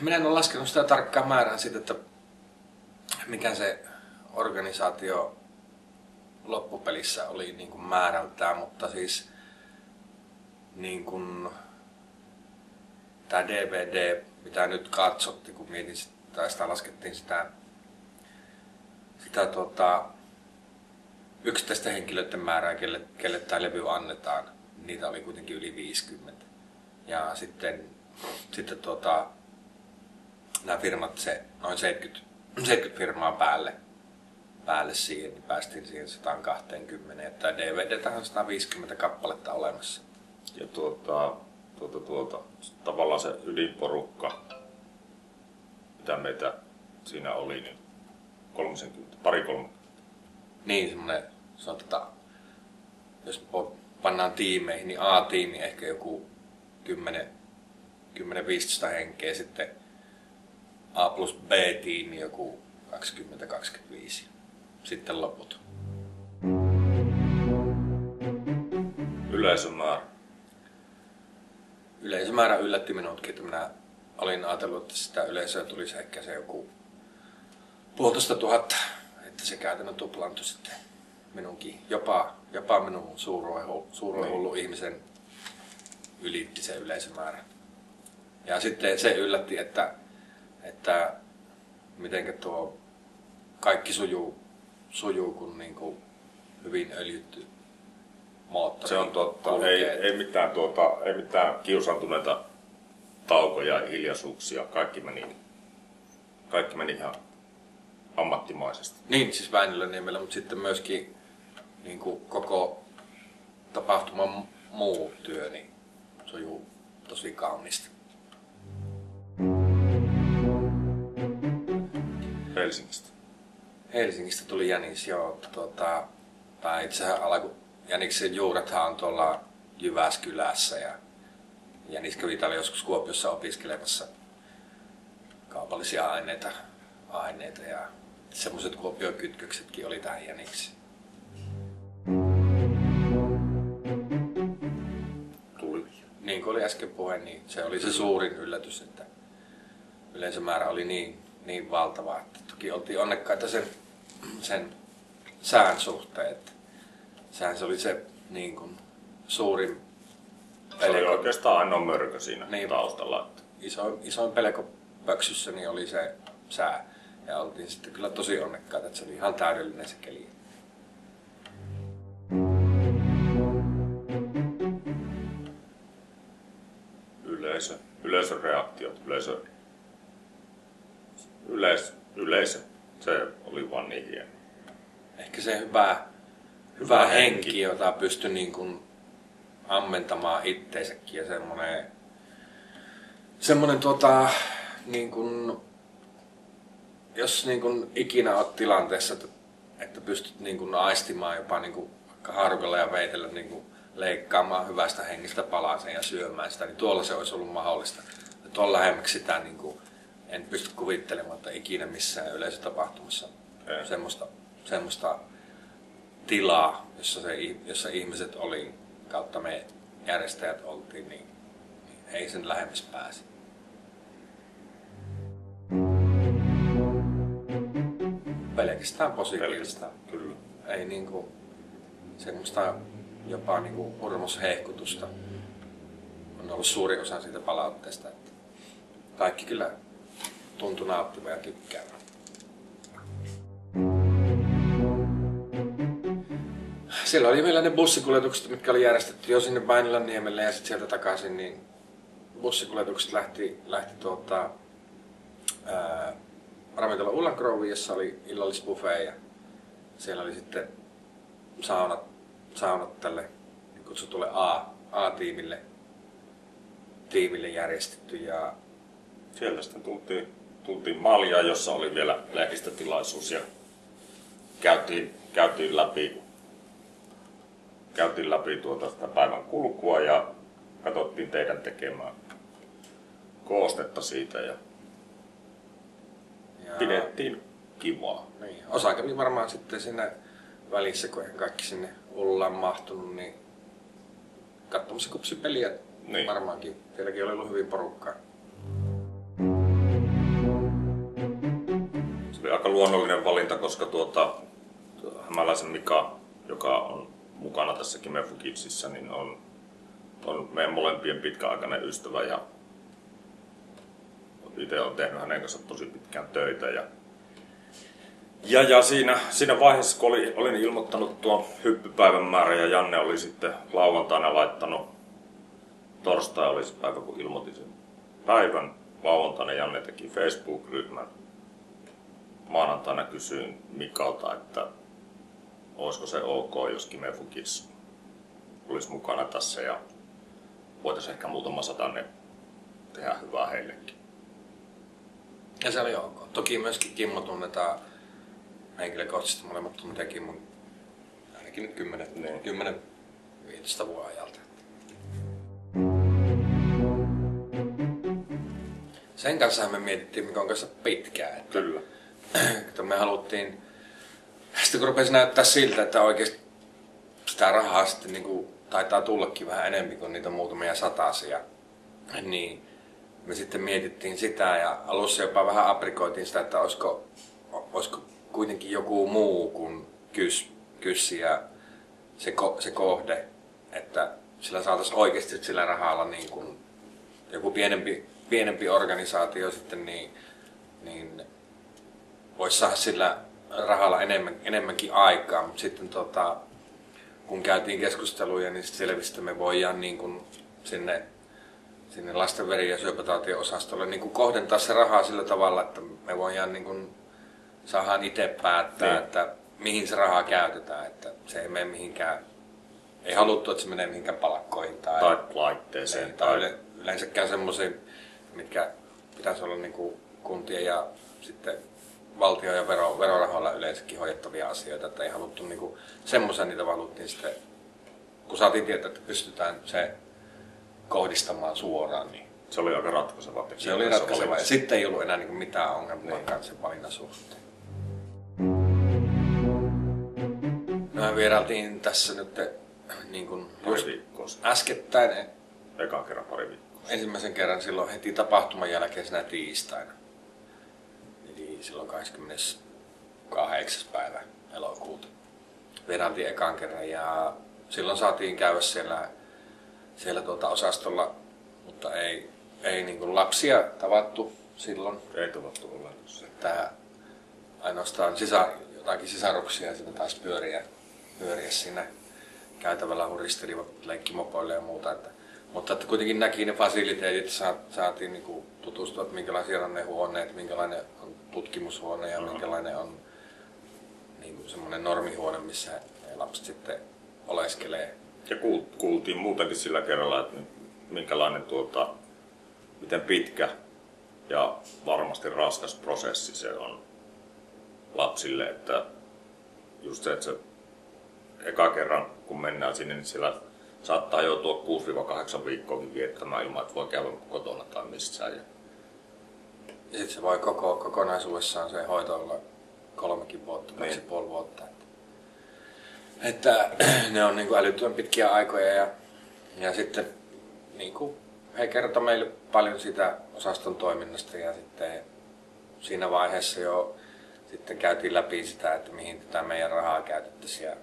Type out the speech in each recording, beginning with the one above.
Minä en ole laskenut sitä tarkkaa määrää siitä, että mikä se organisaatio loppupelissä oli niin kuin määrältään, mutta siis niin kuin tämä DVD, mitä nyt katsottiin, kun mietin tai sitä laskettiin sitä yksittäisten henkilöiden määrää, kelle tämä levy annetaan, niitä oli kuitenkin yli 50. Ja sitten nämä firmat, se noin 70 firmaa päälle siihen, niin päästiin siihen 120. Että DVD-tähän on 150 kappaletta olemassa. Ja tavallaan se ydinporukka, mitä meitä siinä oli, niin 30, pari 30. Niin, semmoinen, jos pannaan tiimeihin, niin A-tiimi ehkä joku 10-15 henkeä, sitten A plus B-tiimi joku 20-25. Sitten loput. Yleisömäärä. Yleisömäärä yllätti minutkin, että minä olin ajatellut, että sitä yleisöä tulisi ehkä se joku 1500, että se käytännön tuplaantui sitten minunkin, jopa minun suuruuden ihmisen ylitti se yleisömäärä. Ja sitten se yllätti, että mitenkä tuo kaikki sujuu kun niinku hyvin öljytty moottori. Se on totta. Ei mitään kiusantuneita taukoja ja hiljaisuuksia. Kaikki meni ihan ammattimaisesti. Niin, siis Väinöläniemellä, mutta sitten myöskin niin kuin koko tapahtuman muu työ niin sujuu tosi kauniisti. Helsingistä tuli Jänis, joo. Tai itsehän Jäniksen juurethan on tuolla Jyväskylässä ja Jänis kävi täällä joskus Kuopiossa opiskelemassa kaupallisia aineita ja semmoiset Kuopion kytköksetkin oli tähän Jänikseen. Tuli. Niin kuin oli äsken puhe, niin se oli se suurin yllätys, että yleisömäärä oli niin valtava, että toki oltiin onnekkaita sen sään suhteen. Sehän se oli se niin kuin suurin pelko. Se oli oikeastaan ainoa mörkö siinä niin, taustalla. Isoin pelko pöksyssä niin oli se sää. Ja oltiin sitten kyllä tosi onnekkaita, että se oli ihan täydellinen se keli. Yleisön reaktiot, yleisö. Se oli vaan niin hieno. Ehkä se hyvä henki, jota pystyi niin kuin ammentamaan itteensäkin ja semmoinen niin kuin, jos niin kuin ikinä olet tilanteessa, että pystyt niin kuin aistimaan jopa niin kuin haarukalla ja veitellä niin kuin leikkaamaan hyvästä hengistä palasen ja syömään sitä, niin tuolla se olisi ollut mahdollista. Ja tuolla lähemmäksi sitä niin kuin, en pysty kuvittelemaan, että ikinä missään yleisötapahtumassa semmoista tilaa, jossa ihmiset oli kautta me järjestäjät oltiin, niin ei sen lähemmäs pääse. Pelkästään positiivista. Kyllä. Ei niinku semmoista jopa niinku hurmoshehkutusta on ollut suuri osa siitä palautteesta. Että kaikki kyllä tuntui nauttivan ja tykkäävän. Siellä oli meillä ne bussikuljetukset, mitkä oli järjestetty jo sinne Väinölänniemelle ja sitten sieltä takaisin, niin bussikuljetukset lähti ravintola Ullankrouvin, jossa oli illallisbuffet ja siellä oli sitten saunat tälle kutsutulle A-tiimille järjestetty. Ja sieltä sitten tultiin Maljaan, jossa oli vielä lehdistötilaisuus ja käytiin läpi sitä päivän kulkua ja katsottiin teidän tekemään koostetta siitä ja pidettiin kivaa. Niin, osa kävi varmaan sitten sinne välissä, kun eihän kaikki sinne Ullaan mahtunut, niin katsomassa kupsipeliä niin. Varmaankin. Sielläkin oli ollut hyvin porukkaa. luonnollinen valinta, koska Hämäläisen Mika, joka on mukana tässä Kimefu Kidsissä, niin on meidän molempien pitkäaikainen ystävä ja itse olen tehnyt hänen kanssa tosi pitkään töitä. Ja siinä vaiheessa, kun olin ilmoittanut tuon hyppypäivän määrän ja Janne oli sitten lauantaina laittanut, torstai oli se päivä kun ilmoitin sen päivän, lauantaina Janne teki Facebook-ryhmän. Maanantaina kysyin Mikalta, että olisiko se ok, jos Kimefu Kids olisi mukana tässä ja voitaisiin ehkä muutama satanen tehdä hyvää heillekin. Ja se oli ok. Toki myöskin Kimmo tunnetaan henkilökohtaisesti, molemmat tuntee Kimmon ainakin nyt 10-15 vuoden ajalta. Sen kanssa me mietittiin Mikon kanssa pitkään. Että Kyllä. Että me haluttiin, sitten kun rupesi näyttää siltä, että oikeasti sitä rahaa sitten niin kuin taitaa tullakin vähän enemmän kuin niitä muutamia satasia, niin me sitten mietittiin sitä ja alussa jopa vähän aprikoitiin sitä, että olisiko kuitenkin joku muu kuin Kyssi ja se kohde, että sillä saataisiin oikeasti sillä rahalla niin kuin joku pienempi organisaatio sitten, niin voisi saada sillä rahalla enemmänkin aikaa, mutta sitten kun käytiin keskusteluja, niin selvisi, että me voidaan niin kuin sinne lasten veri- ja syöpätautien-osastolle niin kuin kohdentaa se rahaa sillä tavalla, että me voidaan niin kuin saadaan itse päättää, että mihin se rahaa käytetään, että se ei mene mihinkään, ei haluttu, että se menee mihinkään palkkoihin tai laitteeseen tai yleensäkään semmoisia, mitkä pitäisi olla niin kuin kuntien ja sitten valtio- ja verorahoilla yleensäkin hoidettavia asioita, että ei haluttu niin kuin semmoisen, niitä vaan haluttiin sitten, kun saatiin tietää, että pystytään se kohdistamaan suoraan, niin se oli aika ratkaiseva tekijä. Se oli ratkaiseva ja sitten ei ollut enää niin kuin mitään ongelmaa sen valinnan suhteen. Me vierailtiin tässä nyt niin kuin äskettäin. Ekan kerran pari viikkoa. Ensimmäisen kerran silloin heti tapahtuman jälkeisenä tiistaina. Eli silloin 28. päivä elokuuta. Vierailtiin ekan kerran ja silloin saatiin käydä siellä osastolla, mutta ei niin kuin lapsia tavattu silloin. Ei tavattu ollenkaan. Että ainoastaan jotakin sisaruksia sitten taas pyöriä siinä käytävällä huristelivat leikkimopoille ja muuta. Mutta että kuitenkin näki ne fasiliteetit, saatiin niin kuin tutustua, että minkälaisia on ne huoneet, minkälainen on tutkimushuone ja minkälainen on niin kuin semmoinen normihuone, missä lapset sitten oleskelee. Ja kuultiin muutenkin sillä kerralla, että minkälainen miten pitkä ja varmasti raskas prosessi se on lapsille, että just se, että se eka kerran kun mennään sinne, niin siellä saattaa joutua 6-8 viikkoakin viettämään ilman, että voi käydä kotona tai missään. Ja sitten se voi kokonaisuudessaan se hoito olla 3 vuotta, 2,5 vuotta. Että ne on niin kuin älyttömän pitkiä aikoja ja sitten niin kuin he kertovat meille paljon sitä osaston toiminnasta ja sitten siinä vaiheessa jo sitten käytiin läpi sitä, että mihin tätä meidän rahaa käytettäisiin ja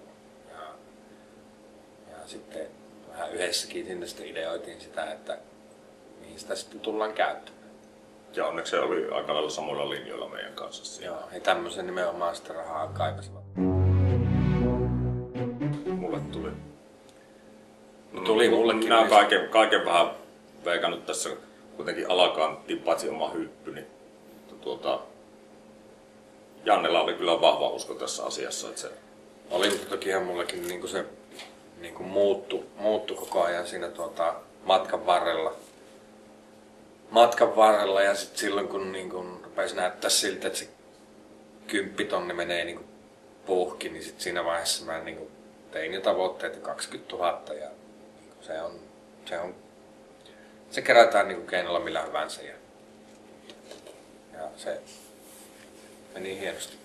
sitten vähän yhdessäkin sinne sitten ideoitiin sitä, että mihin sitä sitten tullaan käyttämään. Ja onneksi se oli aika lailla samoilla linjoilla meidän kanssa siinä. Joo, ja tämmöisen nimenomaan sitä rahaa kaipasivat. Mulle tuli. Tuli mullekin. Minä olen kaiken vähän veikannut tässä kuitenkin alakanttiin, paitsi oma hyppy, niin Jannella oli kyllä vahva usko tässä asiassa. Että se oli, mutta tokihan mullakin niin kuin se niin kuin muuttui koko ajan siinä matkan varrella ja sitten silloin kun niin kuin rupesi näyttää siltä, että se 10 000 menee niin kuin puhki, niin sitten siinä vaiheessa mä niin kuin tein jo tavoitteet 20 000 ja niin kuin se kerätään niin kuin keinolla millä hyvänsä ja se meni hienosti.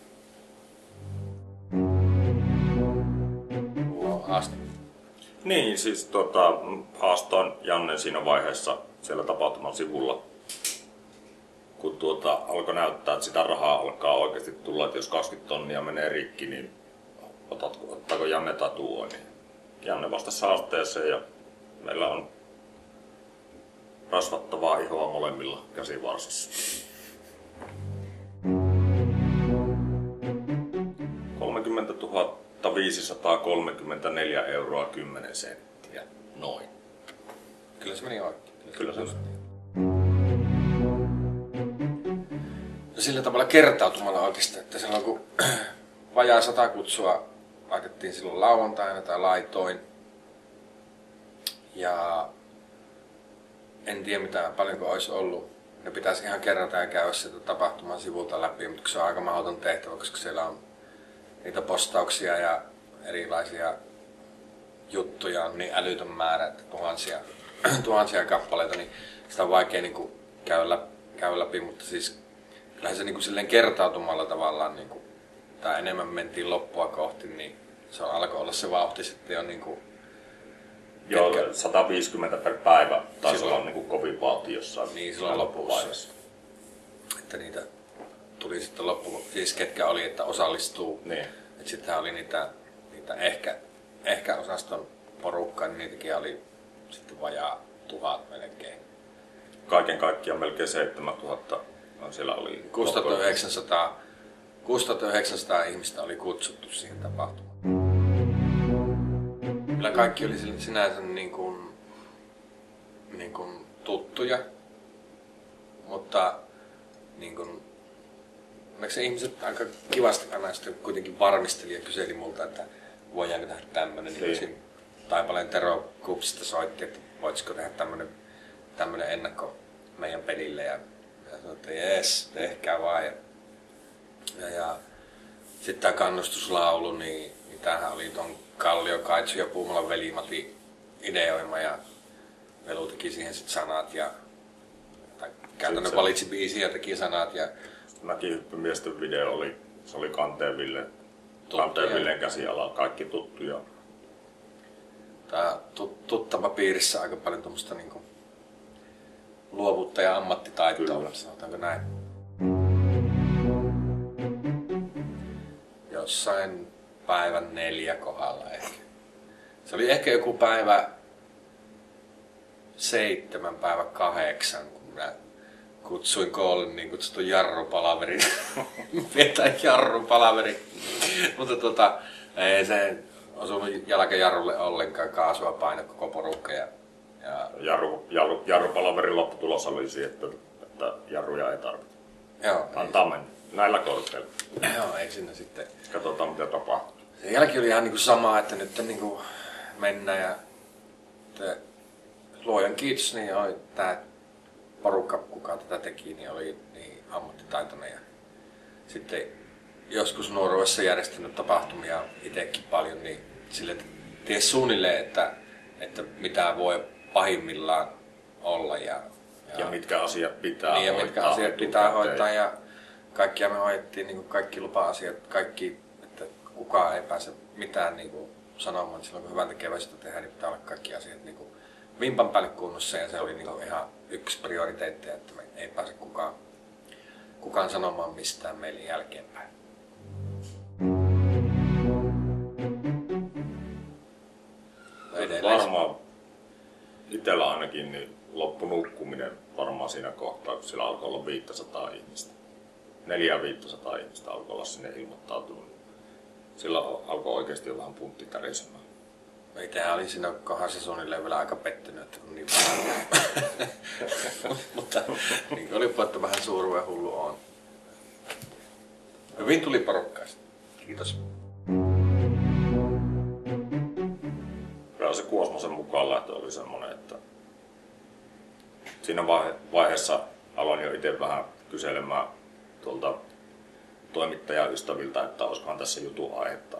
Haaste. Niin, siis haastoin Jannen siinä vaiheessa siellä tapahtuman sivulla, kun alkoi näyttää, että sitä rahaa alkaa oikeasti tulla, että jos 20 tonnia menee rikki, niin ottaako Janne tatua, niin Janne vastasi haasteeseen ja meillä on rasvattavaa ihoa molemmilla käsivarsissa. 30 534 euroa 10 senttiä. Noin. Kyllä se meni oikein. Kyllä se meni. No sillä tavalla kertautumalla oikeastaan, että silloin kun vajaa 100 kutsua laitettiin silloin lauantaina tai laitoin. Ja en tiedä mitä paljonko olisi ollut. Ne pitäisi ihan kerrata ja käydä sitä tapahtuman sivulta läpi, mutta se on aika mahdoton tehtävä, koska siellä on niitä postauksia ja erilaisia juttuja on niin älytön määrä, että tuhansia kappaleita, niin sitä on vaikea niin kuin käydä läpi, mutta siis kyllähän se niin kuin silleen kertautumalla tavallaan, niin kuin, tai enemmän mentiin loppua kohti, niin se alkoi olla se vauhti sitten jo niin kuin, joo, 150 per päivä taisi olla niin kovin vauhti jossain. Niin, silloin loppuvaiheessa. Että niitä tuli sitten siis ketkä oli, että osallistuu. Niin. Että sittenhän oli niitä ehkä osaston porukkaa, niin niitäkin oli sitten vajaa 1000 melkein. Kaiken kaikkiaan melkein 7000 siellä oli. 6900 ihmistä oli kutsuttu siihen tapahtumaan. Kyllä kaikki oli sinänsä niin kuin tuttuja, mutta niin kuin, onneksi ihmiset aika kivasti aina sitten kuitenkin varmisteli ja kyseli multa, että voidaanko tehdä tämmöinen. Niin Taipaleen Tero Kupsista soitti, että voisiko tehdä tämmöinen ennakko meidän pelille. Ja sanoin, että jes, tehkää vaan. Ja sitten tämä kannustuslaulu, niin tämähän oli ton Kallio, Kaitsu ja Puumalan veli-Mati ideoima ja Velu teki siihen sit sanat ja käytännön valitsi biisiä ja teki sanat. Ja Mäkihyppymiesten video oli, se oli Kanteen Villen käsiala, kaikki tuttuja. Tää tuttava piirissä aika paljon tuommoista niinku luovuutta ja ammattitaitoa, sanotaanko näin. Jossain päivän 4 kohdalla ehkä. Se oli ehkä joku päivä 7, päivä 8, kun mä kutsuin koolle niin kutsutun jarrupalaverin. Vietään jarrupalaverin. Mutta ei se osunut jalkajarrulle ollenkaan, kaasua paino koko porukka. Jarrupalaverin lopputulos oli että jarruja ei tarvita. Joo. Antaa mennä. Näillä korteilla. Joo, ei sinne sitten. Katsotaan mitä tapahtuu. Se jälki oli ihan niin kuin sama, että nyt niin kuin mennään ja luojan kiitos, niin oli tämä porukka, kuka tätä teki, niin oli niin ammattitaitoinen. Ja sitten joskus nuoruudessa järjestänyt tapahtumia itsekin paljon, niin sille ties suunnilleen, että mitä voi pahimmillaan olla. Ja mitkä asiat pitää niin, hoitaa. Ja mitkä asiat pitää hoitaa. Ja kaikkia me hoidettiin, niin kuin kaikki lupa-asiat, kaikki, että kukaan ei pääse mitään niin kuin sanomaan, että silloin kun hyvän tekeväisyyttä tehdään, niin pitää olla kaikki asiat niin kuin vimpan päälle kunnossa. Ja se oli niin kuin ihan yksi prioriteetti, että me ei pääse kukaan sanomaan mistään meille jälkeenpäin. Varmaan itsellä ainakin niin loppu nukkuminen varmaan siinä kohtaa, kun siellä alkoi olla 500 ihmistä. 400-500 ihmistä alkoi olla sinne ilmoittautunut. Silloin alkoi oikeasti jo vähän puntti tärisemään. Itsehän olin siinä kohdassa suunnilleen vielä aika pettynyt, että on niin vähän. Mutta niin oli että vähän suuru ja hullu on. Hyvin tuli porukkaista. Kiitos. Kyllä se Kuosmosen mukaan lähtö oli semmoinen, että siinä vaiheessa aloin jo itse vähän kyselemään tuolta toimittajaystäviltä, että olisikohan tässä jutun aihetta.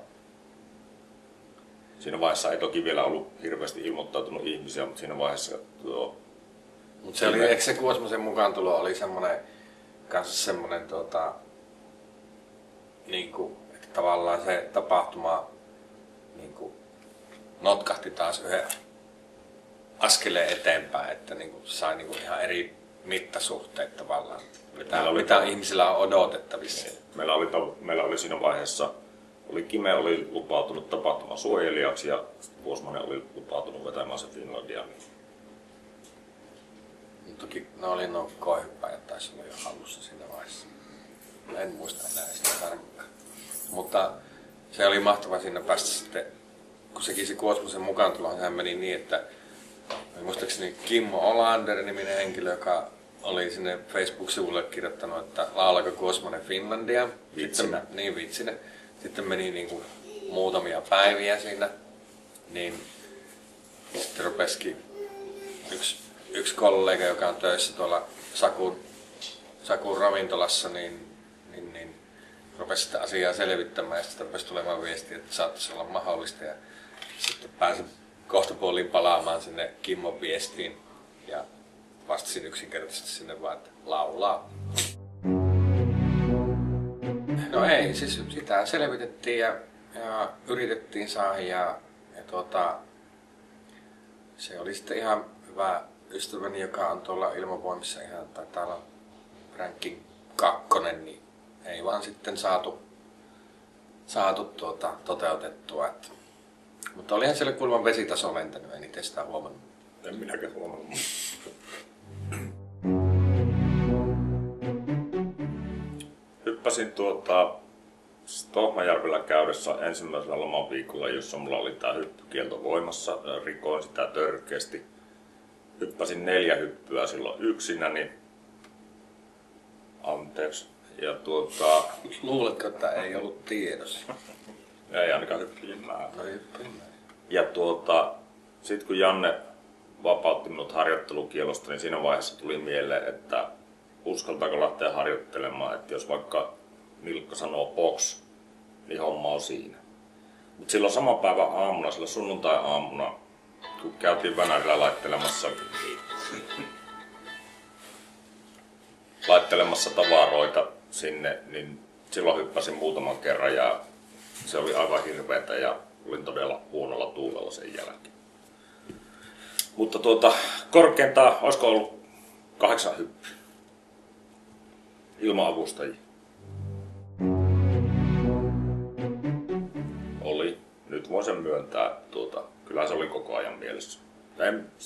Siinä vaiheessa ei toki vielä ollut hirveästi ilmoittautunut ihmisiä, mutta siinä vaiheessa Mutta se oli, eikö se Kuosmosen mukaantulo oli semmoinen niinku, että tavallaan se tapahtuma niinku notkahti taas yhden askeleen eteenpäin, että niinku sai niinku ihan mittasuhteet tavallaan, mitä ihmisillä on odotettavissa. Meillä oli siinä vaiheessa, Kime oli lupautunut tapahtuman suojelijaksi ja Kuosmanen oli lupautunut vetämään se Finlandia. Toki ne oli koehyppäjät, taisi olla jo hallussa siinä vaiheessa. En muista enää sitä tarkkaan. Mutta se oli mahtava siinä päästä sitten, kun se Kuosmasen mukaan tulohan, sehän meni niin, että muistaakseni Kimmo Olander-niminen henkilö, joka oli sinne Facebook-sivulle kirjoittanut, että laulako Kuosmanen Finlandia. Vitsinä. Niin vitsinä. Sitten meni niin kuin muutamia päiviä siinä, niin sitten rupesikin yksi kollega, joka on töissä tuolla Sakun ravintolassa, niin rupesi sitä asiaa selvittämään ja sitten rupesi tulemaan viestiä, että saattaisi olla mahdollista. Ja sitten pääsin kohtapuoliin palaamaan sinne Kimmon viestiin ja vastasin yksinkertaisesti sinne vaan, että laulaa. No ei, siis sitä selvitettiin ja yritettiin saada ja se oli sitten ihan hyvä ystäväni, joka on tuolla Ilmavoimissa ihan, taitaa olla ranking 2, niin ei vaan sitten saatu toteutettua. Mutta olihan siellä kuulemma vesitaso lentänyt, en itse sitä huomannut. En minäkään huomannut. Hyppäsin Tohmajärvellä käydessä ensimmäisellä lomaviikolla, jossa mulla oli tää hyppykielto voimassa. Rikoin sitä törkeästi. Hyppäsin 4 hyppyä silloin yksinäni. Anteeksi. Ja Luuletko, että ei ollut tiedossa? Ei ainakaan hyppyjen määrä. No hyppyjen määrä. Ja sit kun Janne vapautti minut harjoittelukielosta, niin siinä vaiheessa tuli mieleen, että uskaltaako lähteä harjoittelemaan, että jos vaikka Milkka sanoo box, niin homma on siinä. Mutta silloin saman päivän aamuna, sillä sunnuntai-aamuna, kun käytiin Vänärillä laittelemassa tavaroita sinne, niin silloin hyppäsin muutaman kerran ja se oli aivan hirveetä ja olin todella huonolla tuulella sen jälkeen. Mutta korkeintaan, olisiko ollut 8 hyppyä ilman avustajia? Oli. Nyt voin sen myöntää. Kyllä se oli koko ajan mielessä.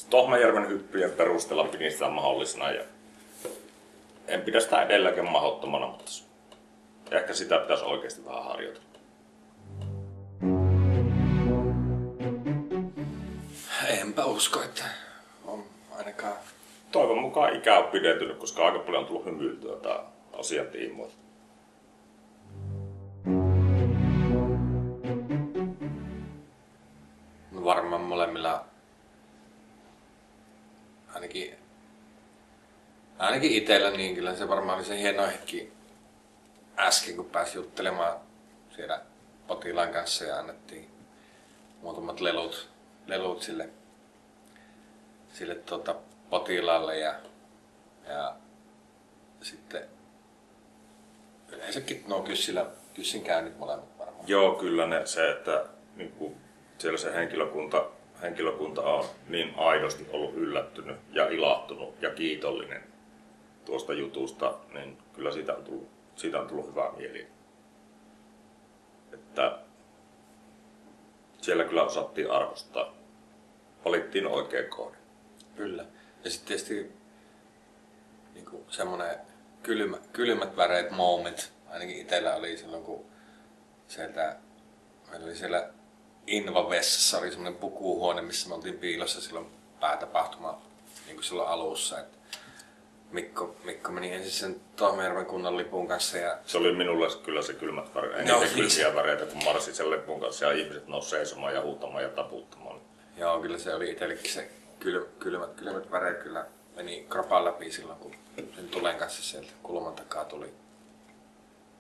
Tohmajärven hyppyjen perusteella pidin sitä mahdollisena ja en pidä sitä edelläkin mahdottomana, mutta ehkä sitä pitäisi oikeasti vähän harjoitella. Enpä usko, että on ainakaan. Toivon mukaan ikä on pidentynyt, koska aika paljon on tullut hymyiltyä tää asian tiimoilta. No varmaan molemmilla ainakin itsellä niin kyllä se varmaan oli se hieno hetki äsken, kun pääsi juttelemaan siellä potilaan kanssa ja annettiin muutamat lelut sille potilaalle ja sitten yleensäkin kyssin käynnit molemmat varmaan. Joo, kyllä että niin siellä se henkilökunta on niin aidosti ollut yllättynyt ja ilahtunut ja kiitollinen tuosta jutusta, niin kyllä siitä on tullut hyvä mieli. Että siellä kyllä osattiin arvostaa. Valittiin oikea kohde. Kyllä. Ja sitten tietysti niin semmoinen kylmät väreet moment, ainakin itsellä oli silloin, kun meillä oli siellä Inva-vessassa oli semmoinen pukuhuone, missä me oltiin piilossa silloin päätapahtuma niin kuin silloin alussa. Et Mikko meni ensin sen Tohmajärven kunnan lipun kanssa. Ja se oli minulle kyllä se kylmät väreet. Ei niitä kylmiä väreitä, kun marssin sen lipun kanssa ja ihmiset nousi seisomaan ja huutamaan ja taputtamaan. Joo, kyllä se oli itsellekin se kylmät väreet kyllä meni kropan läpi silloin, kun sen tulen kanssa sieltä kulman takaa tuli.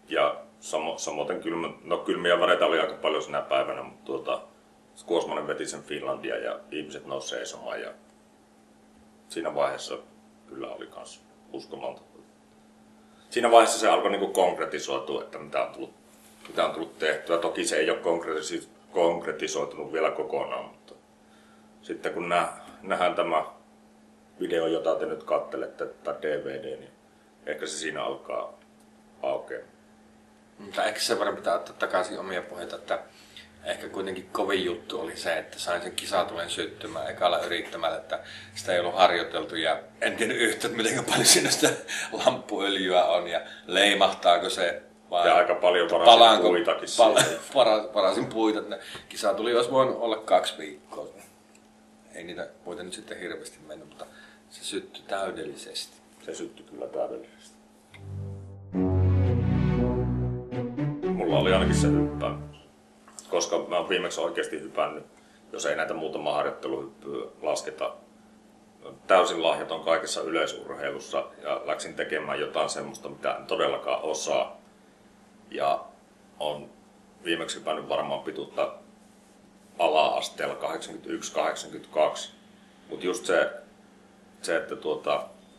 Ja samoin kylmiä väreitä oli aika paljon sinä päivänä, mutta Kuosmanen veti sen Finlandia ja ihmiset nousi seisomaan ja siinä vaiheessa kyllä oli kans uskomaton. Siinä vaiheessa se alkoi niinku konkretisoitua, että mitä on tullut tehtyä. Toki se ei ole konkretisoitunut vielä kokonaan, mutta sitten kun nähdään tämä video, jota te nyt kattelette, tai DVD, niin ehkä se siinä alkaa aukeaa. Mutta ehkä sen verran pitää ottaa takaisin omia puheita, että ehkä kuitenkin kovin juttu oli se, että sain sen kisatulen syttymään ekalla yrittämällä, että sitä ei ollut harjoiteltu ja en tiedä yhtään, miten paljon siinä sitä lamppuöljyä on ja leimahtaako se. Vai ja aika paljon varasin puitakin varasin puita, että kisatuli olisi voinut olla 2 viikkoa. Ei niitä puita nyt sitten hirveästi mennyt, mutta se syttyi täydellisesti. Se syttyi kyllä täydellisesti. Mulla oli ainakin se hyppää, koska mä oon viimeksi oikeasti hypännyt, jos ei näitä muutama harjoitteluhyppyä lasketa. Täysin lahjaton kaikessa yleisurheilussa ja läksin tekemään jotain semmoista, mitä en todellakaan osaa. Ja on viimeksi hypännyt varmaan pituutta ala-asteella 81-82. Mutta just se että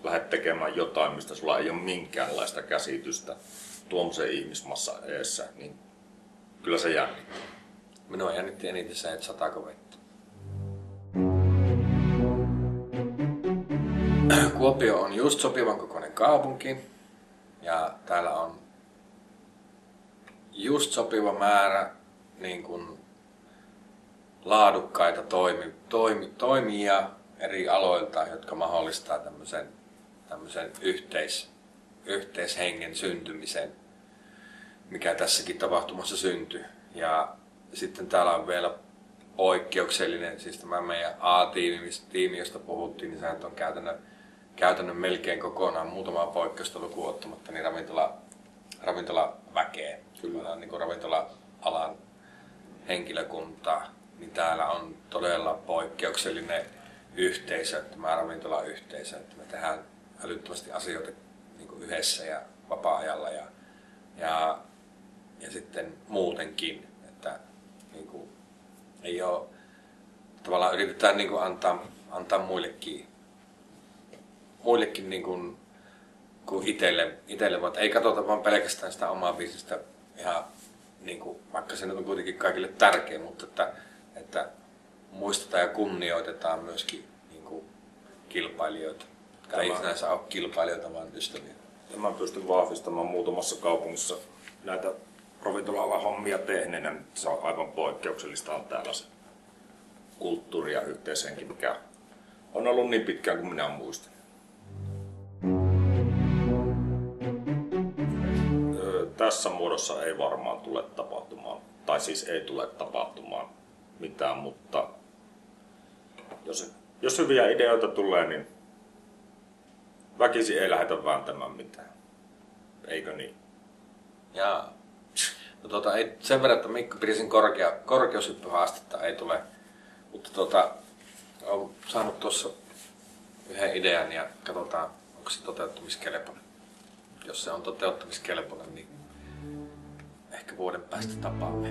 lähdet tekemään jotain, mistä sulla ei ole minkäänlaista käsitystä tuommoisen ihmismassa eessä, niin kyllä se jännittää. Minua jännitti eniten se, että sataako vettä. Kuopio on just sopivan kokoinen kaupunki ja täällä on just sopiva määrä niin kuin laadukkaita toimia eri aloilta, jotka mahdollistaa tämmöisen yhteishengen syntymisen, mikä tässäkin tapahtumassa syntyi. Ja sitten täällä on vielä poikkeuksellinen, siis tämä meidän A-tiimi, josta puhuttiin, niin sehän on käytännön melkein kokonaan muutamaa poikkeusta lukuun ottamatta, niin ravintolaväkeä. Kyllä on niin kuin ravintola-alan henkilökuntaa, niin täällä on todella poikkeuksellinen yhteisö, tämä ravintolayhteisö, että me tehdään älyttömästi asioita niin kuin yhdessä ja vapaa-ajalla ja sitten muutenkin, että niin kuin, ei ole, tavallaan yritetään niin kuin antaa muillekin niin kuin itselle, mutta ei katsota vaan pelkästään sitä omaa bisnestä ihan niin kuin, vaikka se nyt on kuitenkin kaikille tärkeä, mutta että muistetaan ja kunnioitetaan myöskin niin kuin kilpailijoita, jotka ei sinänsä ole kilpailijoita, vaan ystäviä. Mä pystyn vahvistamaan muutamassa kaupungissa näitä ravintola-alan hommia tehneenä. Se on aivan poikkeuksellista on täällä se kulttuuri ja yhteishenki, mikä on ollut niin pitkään kuin minä muistan. Tässä muodossa ei varmaan tule tapahtumaan, tai siis ei tule tapahtumaan mitään, mutta jos hyviä ideoita tulee, niin väkisin ei lähdetä vääntämään mitään. Eikö niin? Jaa. No ei, sen verran, että Mikko Prisin korkeushyppyhaastetta ei tule, mutta olen saanut tuossa yhden idean ja katsotaan, onko se toteuttamiskelpoinen. Jos se on toteuttamiskelpoinen, niin ehkä vuoden päästä tapaamme.